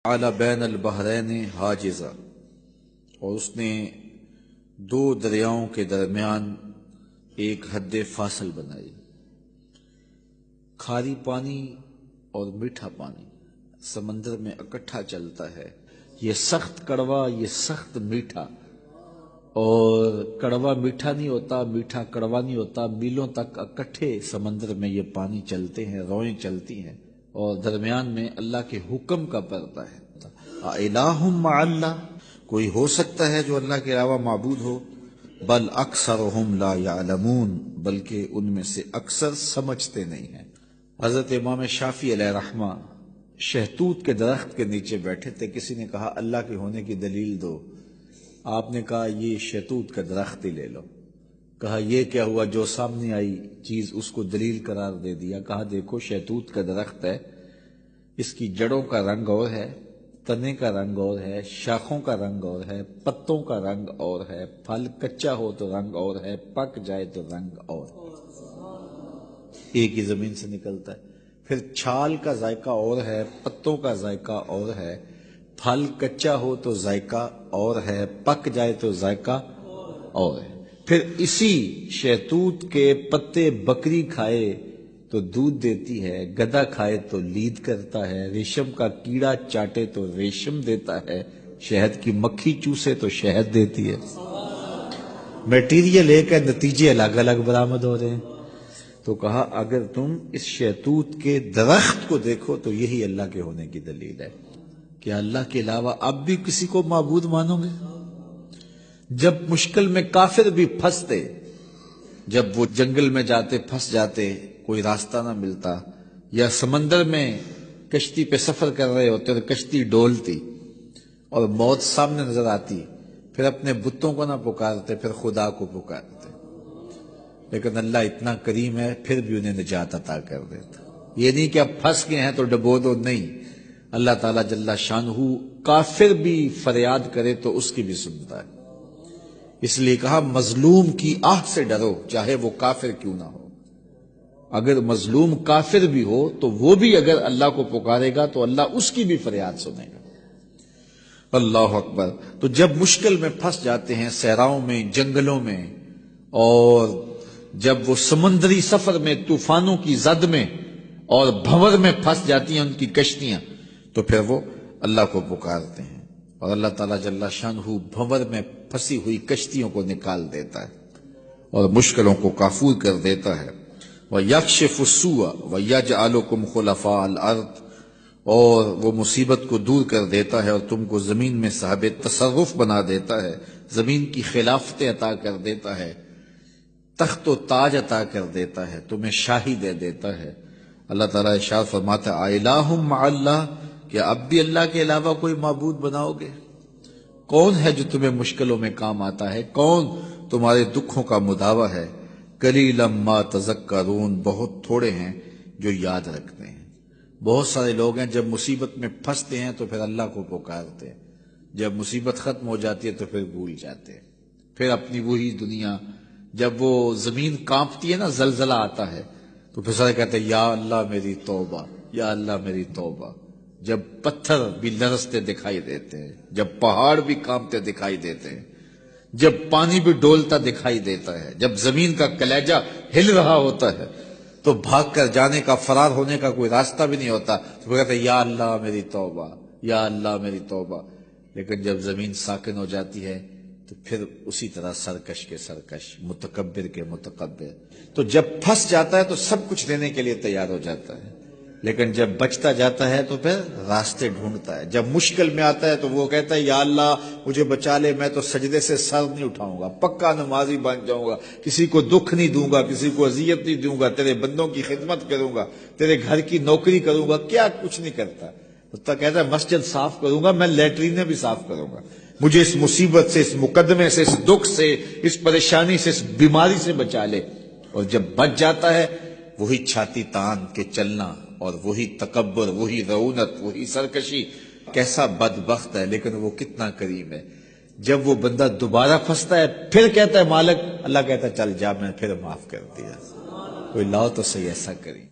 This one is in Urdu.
اعلی بین البحرین حاجزا، اور اس نے دو دریاؤں کے درمیان ایک حد فاصل بنائی۔ کھاری پانی اور میٹھا پانی سمندر میں اکٹھا چلتا ہے، یہ سخت کڑوا، یہ سخت میٹھا، اور کڑوا میٹھا نہیں ہوتا، میٹھا کڑوا نہیں ہوتا، میلوں تک اکٹھے سمندر میں یہ پانی چلتے ہیں، روئیں چلتی ہیں، اور درمیان میں اللہ کے حکم کا پردہ ہے۔ الہ مع اللہ، کوئی ہو سکتا ہے جو اللہ کے علاوہ معبود ہو؟ بل اکثرہم لا یعلمون، بلکہ ان میں سے اکثر سمجھتے نہیں ہیں۔ حضرت امام شافعی علیہ رحمہ شہتوت کے درخت کے نیچے بیٹھے تھے، کسی نے کہا اللہ کے ہونے کی دلیل دو، آپ نے کہا یہ شہتوت کا درخت ہی لے لو۔ کہا یہ کیا ہوا، جو سامنے آئی چیز اس کو دلیل قرار دے دیا۔ کہا دیکھو شہتوت کا درخت ہے، اس کی جڑوں کا رنگ اور ہے، تنے کا رنگ اور ہے، شاخوں کا رنگ اور ہے، پتوں کا رنگ اور ہے، پھل کچا ہو تو رنگ اور ہے، پک جائے تو رنگ اور ہے، ایک ہی زمین سے نکلتا ہے۔ پھر چھال کا ذائقہ اور ہے، پتوں کا ذائقہ اور ہے، پھل کچا ہو تو ذائقہ اور ہے، پک جائے تو ذائقہ اور ہے۔ پھر اسی شہتوت کے پتے بکری کھائے تو دودھ دیتی ہے، گدھا کھائے تو لید کرتا ہے، ریشم کا کیڑا چاٹے تو ریشم دیتا ہے، شہد کی مکھی چوسے تو شہد دیتی ہے۔ میٹیریل ایک ہے، نتیجے الگ الگ برآمد ہو رہے ہیں۔ تو کہا اگر تم اس شہتوت کے درخت کو دیکھو تو یہی اللہ کے ہونے کی دلیل ہے۔ کیا اللہ کے علاوہ اب بھی کسی کو معبود مانو گے؟ جب مشکل میں کافر بھی پھنستے، جب وہ جنگل میں جاتے پھنس جاتے، کوئی راستہ نہ ملتا، یا سمندر میں کشتی پہ سفر کر رہے ہوتے تو کشتی ڈولتی اور موت سامنے نظر آتی، پھر اپنے بتوں کو نہ پکارتے، پھر خدا کو پکارتے، لیکن اللہ اتنا کریم ہے پھر بھی انہیں نجات عطا کر دیتا۔ یہ نہیں کہ اب پھنس گئے ہیں تو ڈبو دو، نہیں، اللہ تعالیٰ جل شانہ کافر بھی فریاد کرے تو اس کی بھی سنتا ہے۔ اس لیے کہا مظلوم کی آہ سے ڈرو، چاہے وہ کافر کیوں نہ ہو۔ اگر مظلوم کافر بھی ہو تو وہ بھی اگر اللہ کو پکارے گا تو اللہ اس کی بھی فریاد سنے گا۔ اللہ اکبر۔ تو جب مشکل میں پھنس جاتے ہیں، صحراؤں میں، جنگلوں میں، اور جب وہ سمندری سفر میں طوفانوں کی زد میں اور بھنور میں پھنس جاتی ہیں ان کی کشتیاں، تو پھر وہ اللہ کو پکارتے ہیں، اور اللہ تعالیٰ جل شانہ بھنور میں پھنسی ہوئی کشتیوں کو نکال دیتا ہے اور مشکلوں کو کافور کر دیتا ہے۔ وَيَكْشِفُ السُّوءَ وَيَجْعَلُكُمْ خُلَفَاءَ الْأَرْضِ، اور وہ مصیبت کو دور کر دیتا ہے اور تم کو زمین میں صاحب تصرف بنا دیتا ہے، زمین کی خلافتیں عطا کر دیتا ہے، تخت و تاج عطا کر دیتا ہے، تمہیں شاہی دے دیتا ہے۔ اللہ تعالیٰ ارشاد فرماتا ہے الہ مع اللہ، کیا اب بھی اللہ کے علاوہ کوئی معبود بناؤ گے؟ کون ہے جو تمہیں مشکلوں میں کام آتا ہے؟ کون تمہارے دکھوں کا مداوا ہے؟ قلیلا ما تذکرون، بہت تھوڑے ہیں جو یاد رکھتے ہیں۔ بہت سارے لوگ ہیں جب مصیبت میں پھنستے ہیں تو پھر اللہ کو پکارتے ہیں، جب مصیبت ختم ہو جاتی ہے تو پھر بھول جاتے ہیں، پھر اپنی وہی دنیا۔ جب وہ زمین کانپتی ہے نا، زلزلہ آتا ہے، تو پھر سارے کہتے ہیں یا اللہ میری توبہ، یا اللہ میری توبہ۔ جب پتھر بھی لرزتے دکھائی دیتے ہیں، جب پہاڑ بھی کانپتے دکھائی دیتے ہیں، جب پانی بھی ڈولتا دکھائی دیتا ہے، جب زمین کا کلیجہ ہل رہا ہوتا ہے، تو بھاگ کر جانے کا، فرار ہونے کا کوئی راستہ بھی نہیں ہوتا، تو وہ کہتے ہیں یا اللہ میری توبہ، یا اللہ میری توبہ۔ لیکن جب زمین ساکن ہو جاتی ہے تو پھر اسی طرح سرکش کے سرکش، متکبر کے متکبر۔ تو جب پھنس جاتا ہے تو سب کچھ دینے کے لیے تیار ہو جاتا ہے، لیکن جب بچتا جاتا ہے تو پھر راستے ڈھونڈتا ہے۔ جب مشکل میں آتا ہے تو وہ کہتا ہے یا اللہ مجھے بچا لے، میں تو سجدے سے سر نہیں اٹھاؤں گا، پکا نمازی بن جاؤں گا، کسی کو دکھ نہیں دوں گا، کسی کو اذیت نہیں دوں گا، تیرے بندوں کی خدمت کروں گا، تیرے گھر کی نوکری کروں گا۔ کیا کچھ نہیں کرتا، تو کہتا ہے مسجد صاف کروں گا، میں لیٹرینیں بھی صاف کروں گا، مجھے اس مصیبت سے، اس مقدمے سے، اس دکھ سے، اس پریشانی سے، اس بیماری سے بچا لے۔ اور جب بچ جاتا ہے وہی چھاتی تان کے چلنا، اور وہی تکبر، وہی رعونت، وہی سرکشی۔ کیسا بدبخت ہے، لیکن وہ کتنا کریم ہے۔ جب وہ بندہ دوبارہ پھنستا ہے پھر کہتا ہے مالک، اللہ کہتا ہے چل جا، میں پھر معاف کر دیا، کوئی لاؤ تو صحیح ایسا کریں۔